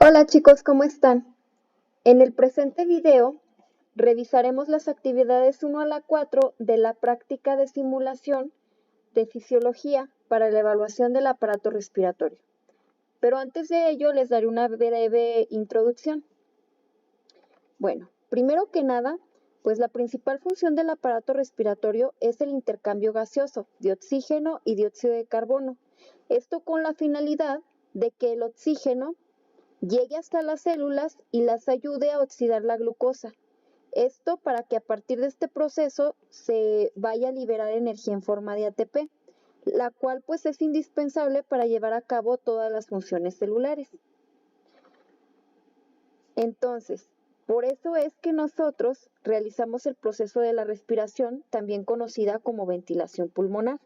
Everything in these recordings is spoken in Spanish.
Hola chicos, ¿cómo están? En el presente video revisaremos las actividades 1 a la 4 de la práctica de simulación de fisiología para la evaluación del aparato respiratorio. Pero antes de ello les daré una breve introducción. Bueno, primero que nada, pues la principal función del aparato respiratorio es el intercambio gaseoso de oxígeno y dióxido de carbono. Esto con la finalidad de que el oxígeno llegue hasta las células y las ayude a oxidar la glucosa. Esto para que a partir de este proceso se vaya a liberar energía en forma de ATP, la cual pues es indispensable para llevar a cabo todas las funciones celulares. Entonces, por eso es que nosotros realizamos el proceso de la respiración, también conocida como ventilación pulmonar.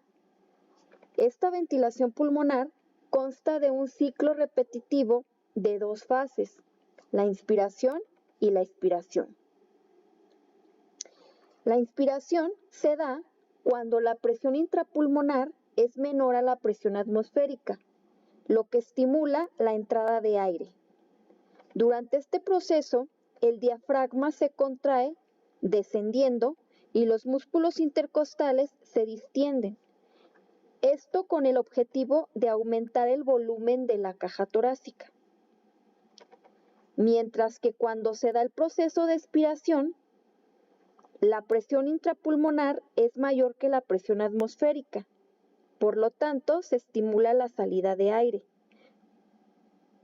Esta ventilación pulmonar consta de un ciclo repetitivo de dos fases, la inspiración y la expiración. La inspiración se da cuando la presión intrapulmonar es menor a la presión atmosférica, lo que estimula la entrada de aire. Durante este proceso, el diafragma se contrae descendiendo y los músculos intercostales se distienden. Esto con el objetivo de aumentar el volumen de la caja torácica. Mientras que cuando se da el proceso de expiración, la presión intrapulmonar es mayor que la presión atmosférica. Por lo tanto, se estimula la salida de aire.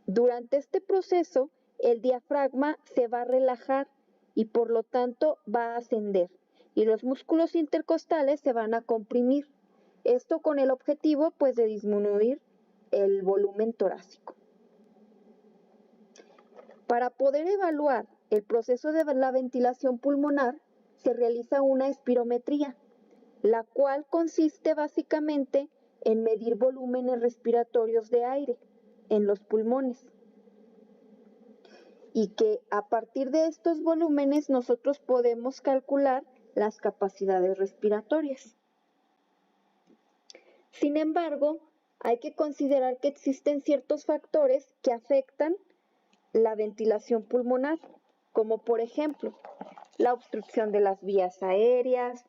Durante este proceso, el diafragma se va a relajar y por lo tanto va a ascender y los músculos intercostales se van a comprimir. Esto con el objetivo pues de disminuir el volumen torácico. Para poder evaluar el proceso de la ventilación pulmonar, se realiza una espirometría, la cual consiste básicamente en medir volúmenes respiratorios de aire en los pulmones. Y que a partir de estos volúmenes nosotros podemos calcular las capacidades respiratorias. Sin embargo, hay que considerar que existen ciertos factores que afectan la ventilación pulmonar, como por ejemplo, la obstrucción de las vías aéreas,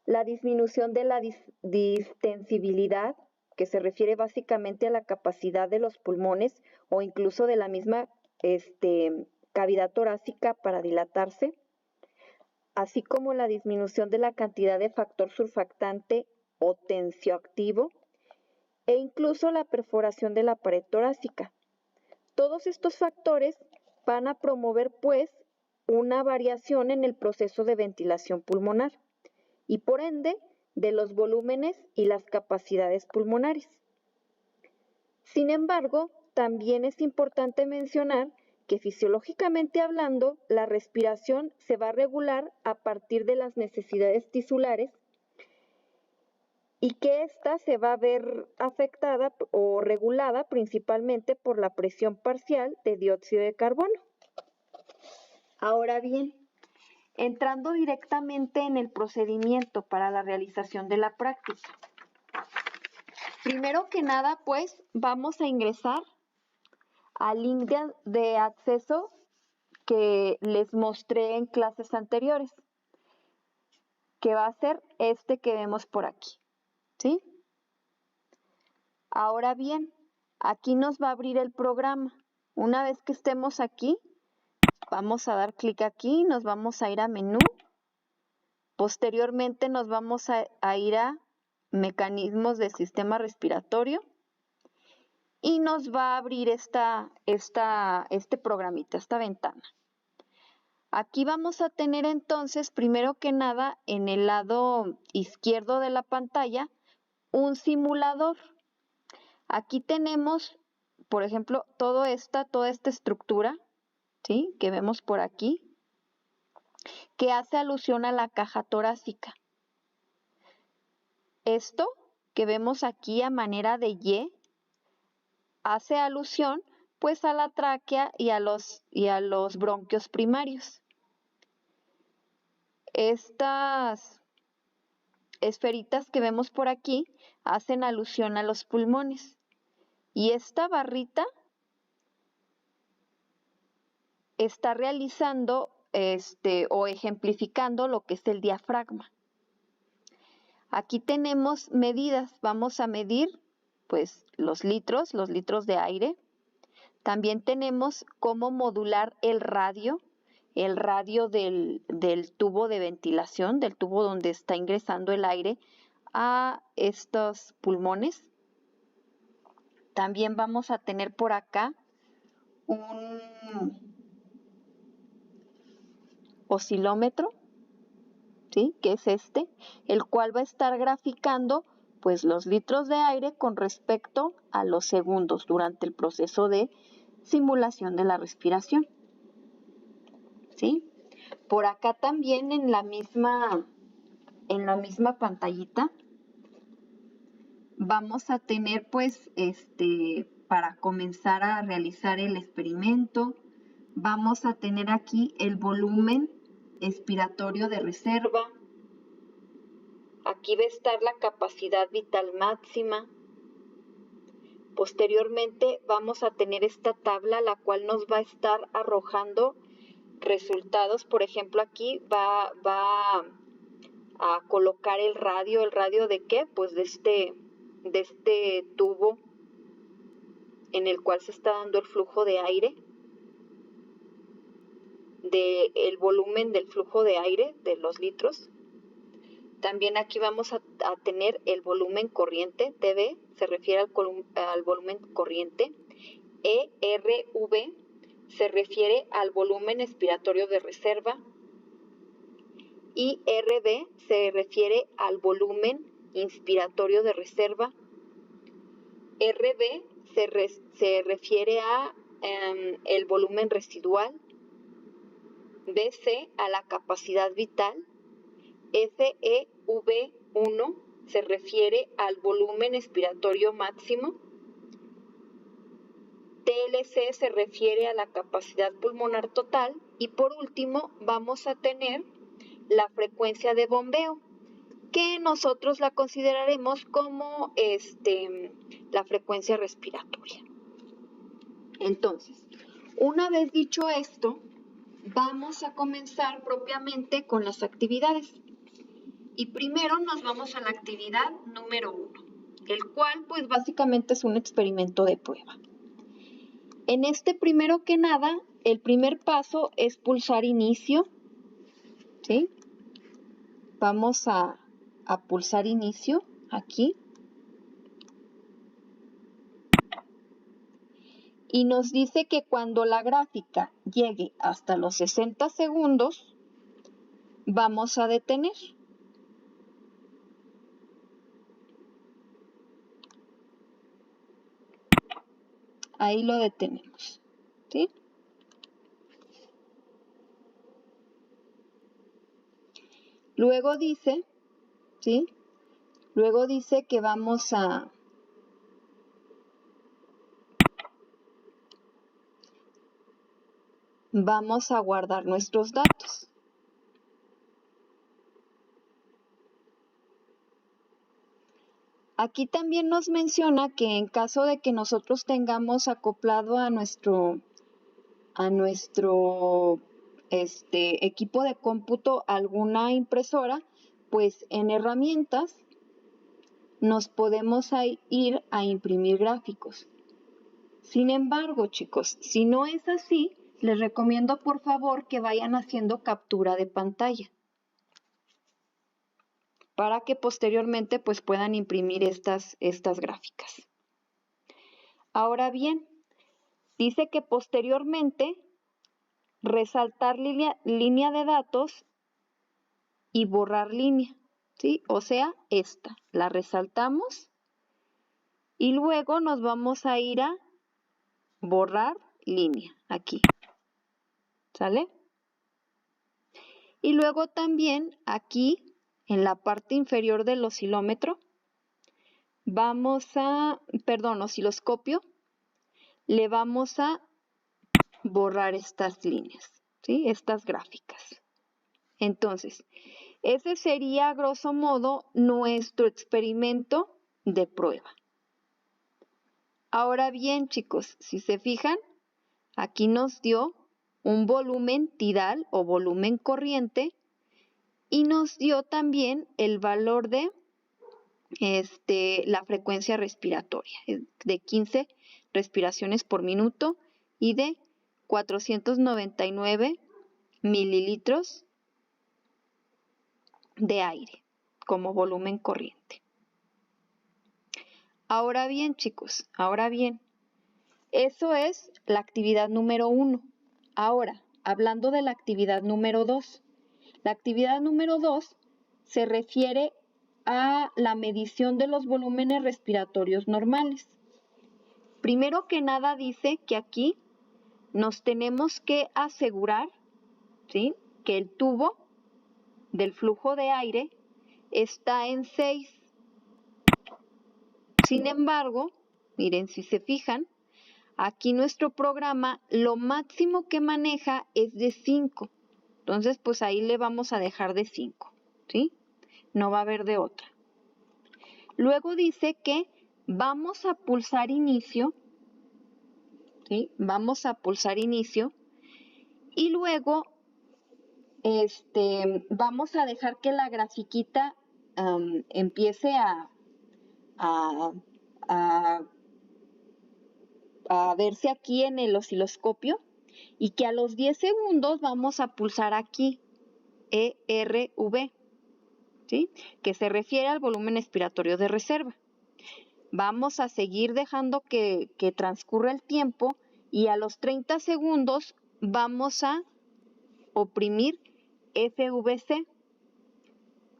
la disminución de la distensibilidad, que se refiere básicamente a la capacidad de los pulmones o incluso de la misma cavidad torácica para dilatarse, así como la disminución de la cantidad de factor surfactante o tensioactivo e incluso la perforación de la pared torácica. Todos estos factores van a promover pues una variación en el proceso de ventilación pulmonar y por ende de los volúmenes y las capacidades pulmonares. Sin embargo, también es importante mencionar que fisiológicamente hablando, la respiración se va a regular a partir de las necesidades tisulares y que ésta se va a ver afectada o regulada principalmente por la presión parcial de dióxido de carbono. Ahora bien, entrando directamente en el procedimiento para la realización de la práctica. Primero que nada, pues, vamos a ingresar al link de acceso que les mostré en clases anteriores, que va a ser este que vemos por aquí, ¿sí? Ahora bien, aquí nos va a abrir el programa. Una vez que estemos aquí, vamos a dar clic aquí, nos vamos a ir a menú. Posteriormente nos vamos a ir a mecanismos del sistema respiratorio y nos va a abrir este programita, esta ventana. Aquí vamos a tener entonces, primero que nada, en el lado izquierdo de la pantalla, un simulador. Aquí tenemos, por ejemplo, toda esta estructura, ¿sí?, que vemos por aquí, que hace alusión a la caja torácica. Esto que vemos aquí a manera de Y hace alusión pues a la tráquea y a los bronquios primarios. Estas esferitas que vemos por aquí hacen alusión a los pulmones. Y esta barrita está realizando o ejemplificando lo que es el diafragma. Aquí tenemos medidas, vamos a medir pues los litros de aire. También tenemos cómo modular el radio del tubo de ventilación, del tubo donde está ingresando el aire a estos pulmones. También vamos a tener por acá un oscilómetro, ¿sí? Que es el cual va a estar graficando pues los litros de aire con respecto a los segundos durante el proceso de simulación de la respiración, ¿sí? Por acá también en la misma pantallita vamos a tener pues para comenzar a realizar el experimento, vamos a tener aquí el volumen expiratorio de reserva. Aquí va a estar la capacidad vital máxima. Posteriormente vamos a tener esta tabla, la cual nos va a estar arrojando resultados. Por ejemplo, aquí va a colocar el radio ¿de qué? Pues de este tubo en el cual se está dando el flujo de aire, el volumen del flujo de aire de los litros. También aquí vamos a tener el volumen corriente, dB, se refiere al volumen corriente. ERV se refiere al volumen expiratorio de reserva. Y RV se refiere al volumen inspiratorio de reserva. RB se refiere a el volumen residual. BC a la capacidad vital. FEV1 se refiere al volumen expiratorio máximo. TLC se refiere a la capacidad pulmonar total. Y por último vamos a tener la frecuencia de bombeo, que nosotros la consideraremos como la frecuencia respiratoria. Entonces, una vez dicho esto, vamos a comenzar propiamente con las actividades. Y primero nos vamos a la actividad número 1, el cual pues básicamente es un experimento de prueba. En primero que nada, el primer paso es pulsar inicio, ¿sí? Vamos a pulsar inicio aquí. Y nos dice que cuando la gráfica llegue hasta los 60 segundos, vamos a detener. Ahí lo detenemos, ¿sí? Luego dice, ¿sí? Luego dice que vamos a guardar nuestros datos. Aquí también nos menciona que en caso de que nosotros tengamos acoplado a nuestro equipo de cómputo alguna impresora, pues en herramientas nos podemos ir a imprimir gráficos. Sin embargo, chicos, si no es así, les recomiendo por favor que vayan haciendo captura de pantalla para que posteriormente pues puedan imprimir estas gráficas. Ahora bien, dice que posteriormente resaltar línea de datos y borrar línea, ¿sí? O sea, la resaltamos y luego nos vamos a ir a borrar línea aquí, ¿sale? Y luego también aquí en la parte inferior del oscilómetro osciloscopio, le vamos a borrar estas líneas, ¿sí? Estas gráficas. Entonces, ese sería a grosso modo nuestro experimento de prueba. Ahora bien, chicos, si se fijan, aquí nos dio un volumen tidal o volumen corriente y nos dio también el valor de la frecuencia respiratoria, de 15 respiraciones por minuto y de 499 mililitros de aire como volumen corriente. Ahora bien, chicos, eso es la actividad número 1. Ahora, hablando de la actividad número 2. La actividad número 2 se refiere a la medición de los volúmenes respiratorios normales. Primero que nada dice que aquí nos tenemos que asegurar, ¿sí?, que el tubo del flujo de aire está en 6. Sin embargo, miren, si se fijan, aquí nuestro programa lo máximo que maneja es de 5. Entonces, pues ahí le vamos a dejar de 5, ¿sí? No va a haber de otra. Luego dice que vamos a pulsar inicio, ¿sí? Vamos a pulsar inicio y luego vamos a dejar que la grafiquita empiece a verse aquí en el osciloscopio y que a los 10 segundos vamos a pulsar aquí ERV, ¿sí?, que se refiere al volumen expiratorio de reserva. Vamos a seguir dejando que transcurra el tiempo y a los 30 segundos vamos a oprimir FVC,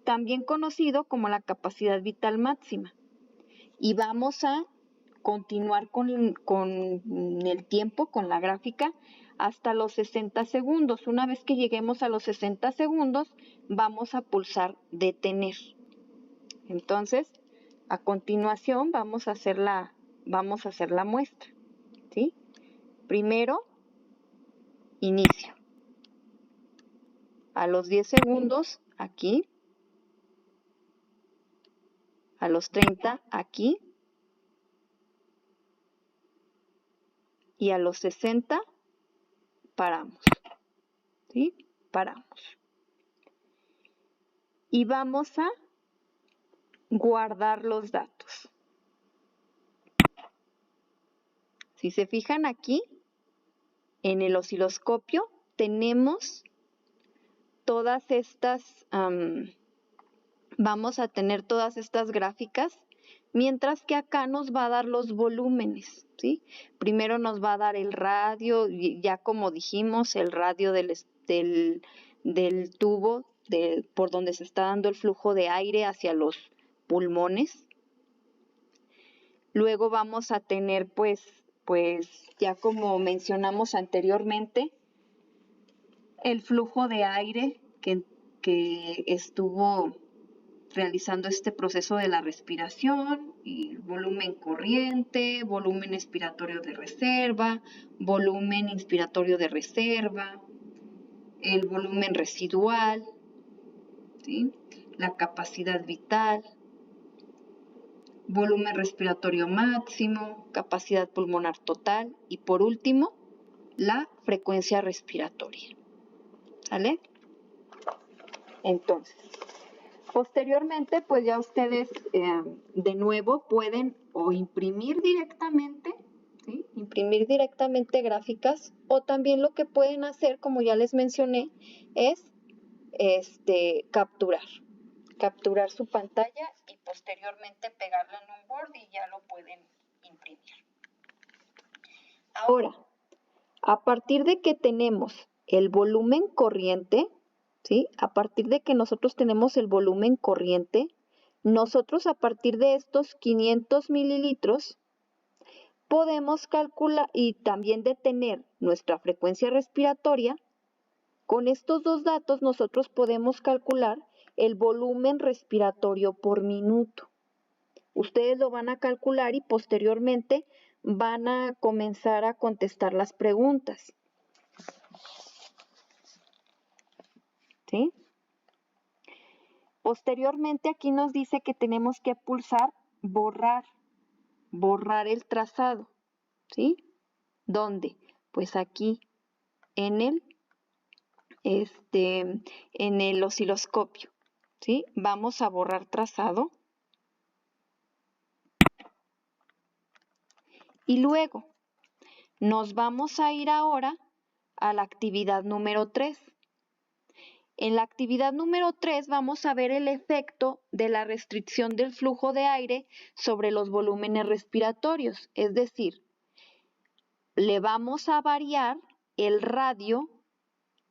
también conocido como la capacidad vital máxima. Y vamos a continuar con el tiempo, con la gráfica, hasta los 60 segundos. Una vez que lleguemos a los 60 segundos, vamos a pulsar detener. Entonces, a continuación vamos a hacer la muestra, ¿sí? Primero, inicio. A los 10 segundos, aquí. A los 30, aquí. Y a los 60, paramos, ¿sí? Paramos. Y vamos a guardar los datos. Si se fijan aquí, en el osciloscopio tenemos todas estas, vamos a tener todas estas gráficas, mientras que acá nos va a dar los volúmenes, ¿sí? Primero nos va a dar el radio, ya como dijimos, el radio del tubo por donde se está dando el flujo de aire hacia los pulmones. Luego vamos a tener, pues ya como mencionamos anteriormente, el flujo de aire que estuvo realizando este proceso de la respiración, y volumen corriente, volumen expiratorio de reserva, volumen inspiratorio de reserva, el volumen residual, ¿sí?, la capacidad vital, volumen respiratorio máximo, capacidad pulmonar total y por último, la frecuencia respiratoria. ¿Sale? Entonces, posteriormente, pues ya ustedes de nuevo pueden o imprimir directamente, ¿sí?, imprimir directamente gráficas, o también lo que pueden hacer, como ya les mencioné, es capturar su pantalla y posteriormente pegarla en un Word y ya lo pueden imprimir. Ahora, a partir de que tenemos el volumen corriente, ¿sí?, a partir de que nosotros tenemos el volumen corriente, nosotros a partir de estos 500 mililitros podemos calcular y también detener nuestra frecuencia respiratoria. Con estos dos datos nosotros podemos calcular el volumen respiratorio por minuto. Ustedes lo van a calcular y posteriormente van a comenzar a contestar las preguntas. ¿Sí? Posteriormente aquí nos dice que tenemos que pulsar borrar el trazado. ¿Sí? ¿Dónde? Pues aquí en el osciloscopio, ¿sí? Vamos a borrar trazado. Y luego nos vamos a ir ahora a la actividad número 3. En la actividad número 3 vamos a ver el efecto de la restricción del flujo de aire sobre los volúmenes respiratorios, es decir, le vamos a variar el radio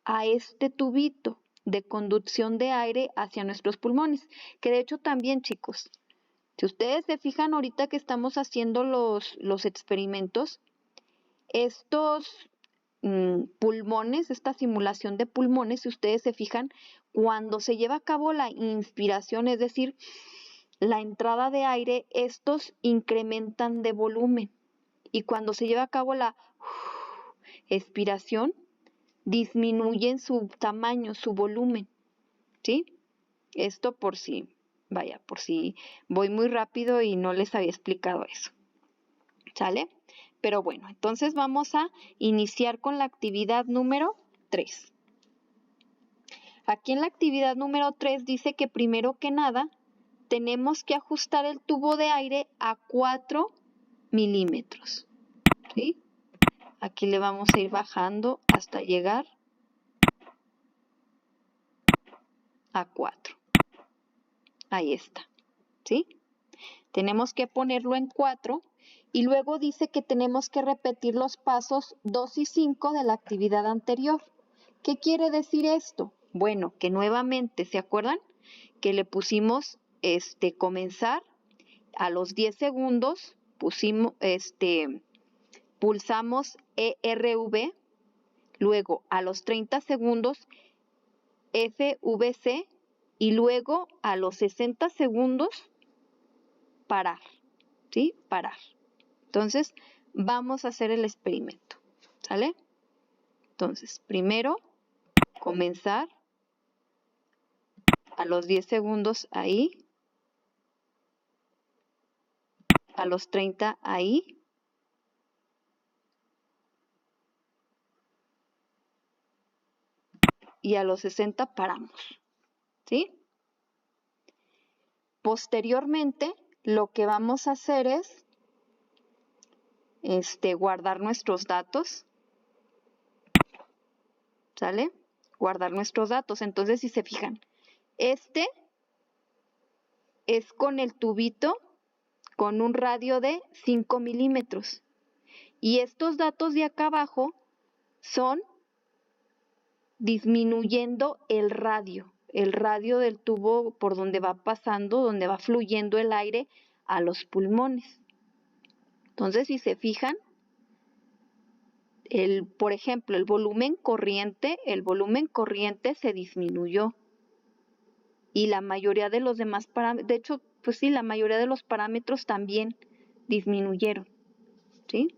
a este tubito de conducción de aire hacia nuestros pulmones, que de hecho también, chicos, si ustedes se fijan ahorita que estamos haciendo los experimentos, estos pulmones, esta simulación de pulmones, si ustedes se fijan, cuando se lleva a cabo la inspiración, es decir, la entrada de aire, estos incrementan de volumen. Y cuando se lleva a cabo la expiración, disminuyen su tamaño, su volumen, ¿sí? Esto por si voy muy rápido y no les había explicado eso, ¿sale? Pero bueno, entonces vamos a iniciar con la actividad número 3. Aquí en la actividad número 3 dice que primero que nada tenemos que ajustar el tubo de aire a 4 milímetros, ¿sí? Aquí le vamos a ir bajando hasta llegar a 4. Ahí está, ¿sí? Tenemos que ponerlo en 4 y luego dice que tenemos que repetir los pasos 2 y 5 de la actividad anterior. ¿Qué quiere decir esto? Bueno, que nuevamente, ¿se acuerdan? Que le pusimos comenzar a los 10 segundos, pulsamos ERV, luego a los 30 segundos FVC y luego a los 60 segundos parar, ¿sí? Parar. Entonces, vamos a hacer el experimento, ¿sale? Entonces, primero, comenzar a los 10 segundos ahí, a los 30 ahí, y a los 60 paramos, ¿sí? Posteriormente, lo que vamos a hacer es guardar nuestros datos, ¿sale? Guardar nuestros datos. Entonces, si se fijan, este es con el tubito con un radio de 5 milímetros. Y estos datos de acá abajo son disminuyendo el radio del tubo por donde va pasando, donde va fluyendo el aire a los pulmones. Entonces, si se fijan, por ejemplo, el volumen corriente se disminuyó. Y la mayoría de los demás parámetros, de hecho, pues sí, la mayoría de los parámetros también disminuyeron, ¿sí?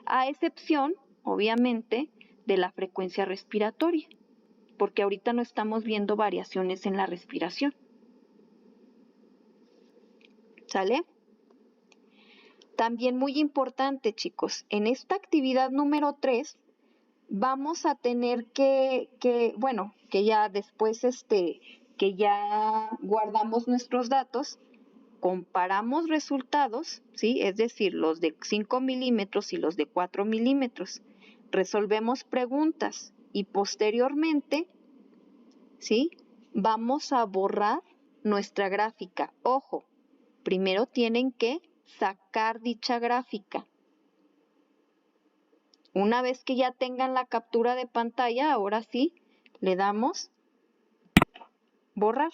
A excepción, obviamente, de la frecuencia respiratoria, porque ahorita no estamos viendo variaciones en la respiración. ¿Sale? También muy importante, chicos, en esta actividad número 3 vamos a tener que ya después que ya guardamos nuestros datos, comparamos resultados, ¿sí? Es decir, los de 5 milímetros y los de 4 milímetros. Resolvemos preguntas y posteriormente, ¿sí? Vamos a borrar nuestra gráfica. Ojo, primero tienen que sacar dicha gráfica. Una vez que ya tengan la captura de pantalla, ahora sí, le damos borrar.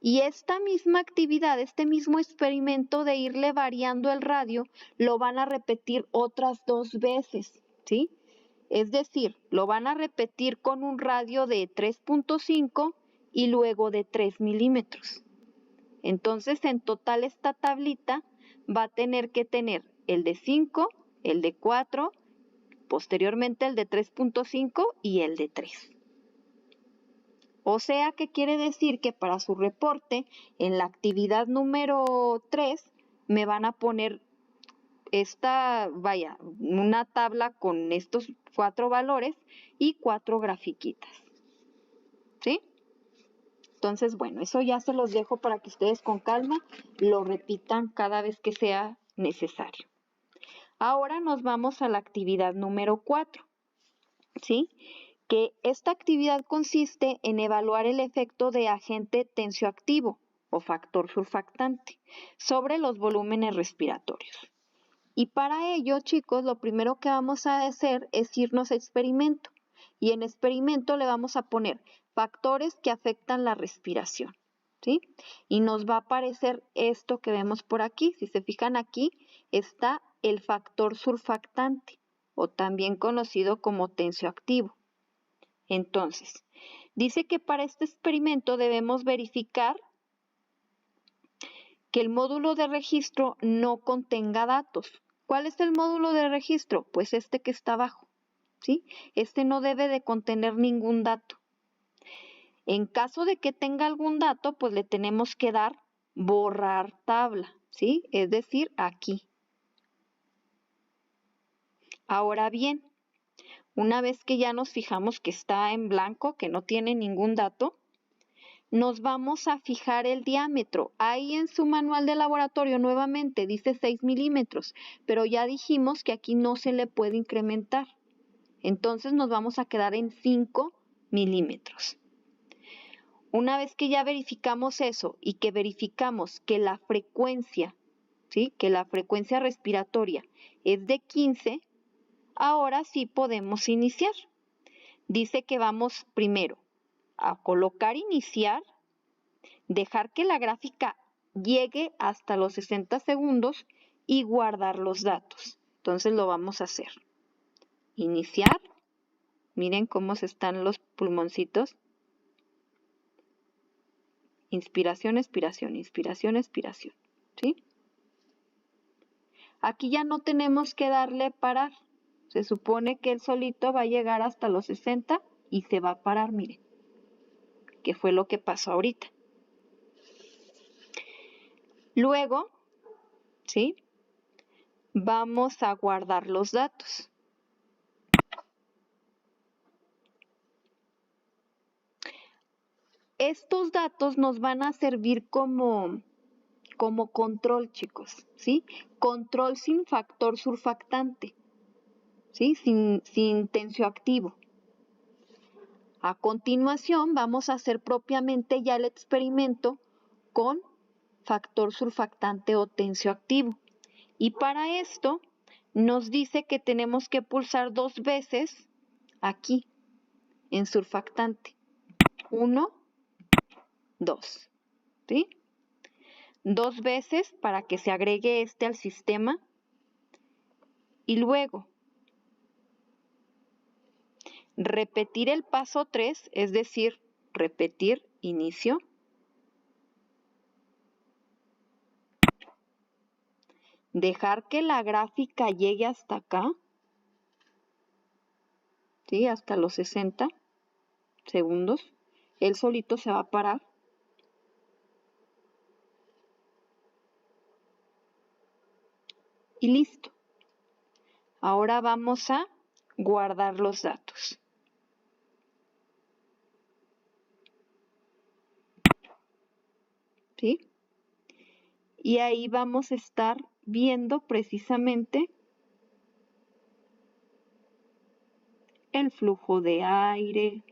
Y esta misma actividad, este mismo experimento de irle variando el radio, lo van a repetir otras 2 veces, ¿sí? Es decir, lo van a repetir con un radio de 3.5 y luego de 3 milímetros. Entonces, en total esta tablita va a tener que tener el de 5, el de 4, posteriormente el de 3.5 y el de 3. O sea que quiere decir que para su reporte, en la actividad número 3, me van a poner una tabla con estos 4 valores y 4 grafiquitas. ¿Sí? Entonces, bueno, eso ya se los dejo para que ustedes con calma lo repitan cada vez que sea necesario. Ahora nos vamos a la actividad número 4, ¿sí? Que esta actividad consiste en evaluar el efecto de agente tensioactivo o factor surfactante sobre los volúmenes respiratorios. Y para ello, chicos, lo primero que vamos a hacer es irnos a experimento. Y en experimento le vamos a poner factores que afectan la respiración, ¿sí? Y nos va a aparecer esto que vemos por aquí. Si se fijan aquí, está el factor surfactante, o también conocido como tensioactivo. Entonces, dice que para este experimento debemos verificar que el módulo de registro no contenga datos. ¿Cuál es el módulo de registro? Pues este que está abajo, ¿sí? Este no debe de contener ningún dato. En caso de que tenga algún dato, pues le tenemos que dar borrar tabla, ¿sí? Es decir, aquí. Ahora bien, una vez que ya nos fijamos que está en blanco, que no tiene ningún dato, nos vamos a fijar el diámetro. Ahí en su manual de laboratorio nuevamente dice 6 milímetros, pero ya dijimos que aquí no se le puede incrementar. Entonces nos vamos a quedar en 5 milímetros. Una vez que ya verificamos eso y que verificamos que la frecuencia, ¿sí? Que la frecuencia respiratoria es de 15, ahora sí podemos iniciar. Dice que vamos primero a colocar iniciar, dejar que la gráfica llegue hasta los 60 segundos y guardar los datos. Entonces lo vamos a hacer. Iniciar. Miren cómo se están los pulmoncitos. Inspiración, expiración, inspiración, expiración. ¿Sí? Aquí ya no tenemos que darle parar. Se supone que él solito va a llegar hasta los 60 y se va a parar, miren. Que fue lo que pasó ahorita. Luego, ¿sí? Vamos a guardar los datos. Estos datos nos van a servir como control, chicos, ¿sí? Control sin factor surfactante, ¿sí? Sin tensioactivo. A continuación vamos a hacer propiamente ya el experimento con factor surfactante o tensioactivo. Y para esto nos dice que tenemos que pulsar 2 veces aquí en surfactante. 1, 2, ¿sí? 2 veces para que se agregue este al sistema y luego repetir el paso 3, es decir, repetir inicio. Dejar que la gráfica llegue hasta acá, ¿sí? Hasta los 60 segundos. Él solito se va a parar. Y listo. Ahora vamos a guardar los datos. ¿Sí? Y ahí vamos a estar viendo precisamente el flujo de aire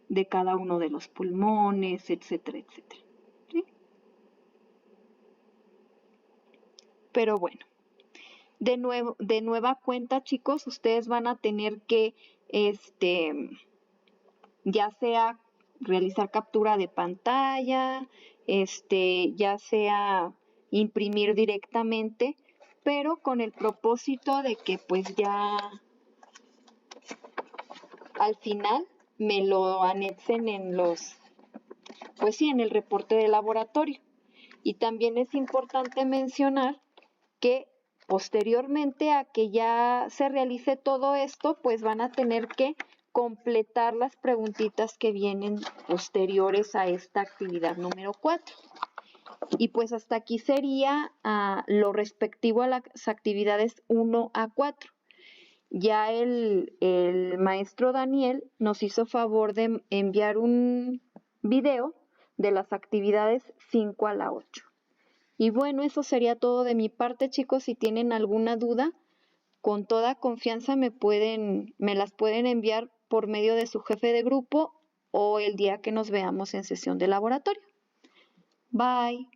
de cada uno de los pulmones, etcétera, etcétera. ¿Sí? Pero bueno, de nueva cuenta, chicos, ustedes van a tener que, ya sea realizar captura de pantalla, ya sea imprimir directamente, pero con el propósito de que pues ya al final me lo anexen en en el reporte de laboratorio. Y también es importante mencionar que posteriormente a que ya se realice todo esto, pues van a tener que completar las preguntitas que vienen posteriores a esta actividad número 4. Y pues hasta aquí sería lo respectivo a las actividades 1 a 4. Ya el maestro Daniel nos hizo favor de enviar un video de las actividades 5 a la 8. Y bueno, eso sería todo de mi parte, chicos. Si tienen alguna duda, con toda confianza me las pueden enviar por medio de su jefe de grupo o el día que nos veamos en sesión de laboratorio. Bye.